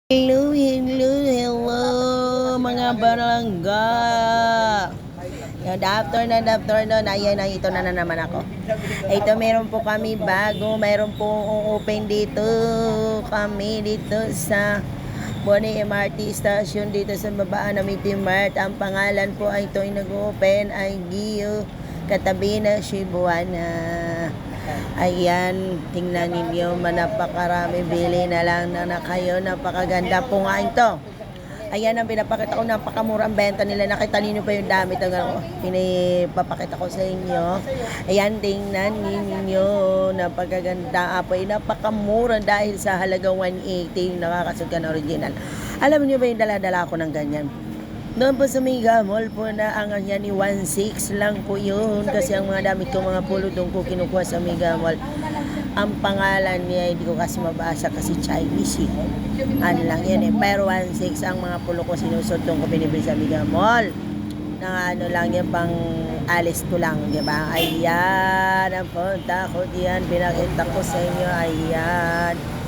Hello, hello, hello mga barangga. Good afternoon. Ayan, ito na naman ako. Ito, meron po kami bago. Meron po open dito. Kami dito sa Boni MRT Station dito sa babaan ng Miti Mart. Ang pangalan po ay ito ay nag-open ay Gio katabi na Shibuana. Ayan, tingnan ninyo, napakarami, bili na lang na kayo, napakaganda po nga ito. Ayan ang pinapakita ko, napakamura ang benta nila. Nakita ninyo pa yung damit ang pinapakita ko sa inyo. Ayan, tingnan ninyo, napakaganda po, napakamura dahil sa halagang 180 yung nakakasuka na original. Alam niyo ba yung dala-dala ko ng ganyan? Doon po sa Mega Mall po na ang yan ni 1.6 lang po yun. Kasi ang mga damit ko, mga pulo doon ko kinukuha sa Mega Mall. Ang pangalan niya, hindi ko kasi mabasa kasi Chinese eh. Ano lang yun eh. Pero 1.6 ang mga pulo ko sinusot doon ko binibili sa Mega Mall. Na ano lang yan, pang alis ko lang, di ba? Ayan, ang punta ko diyan, pinakita ko sa inyo, ayan.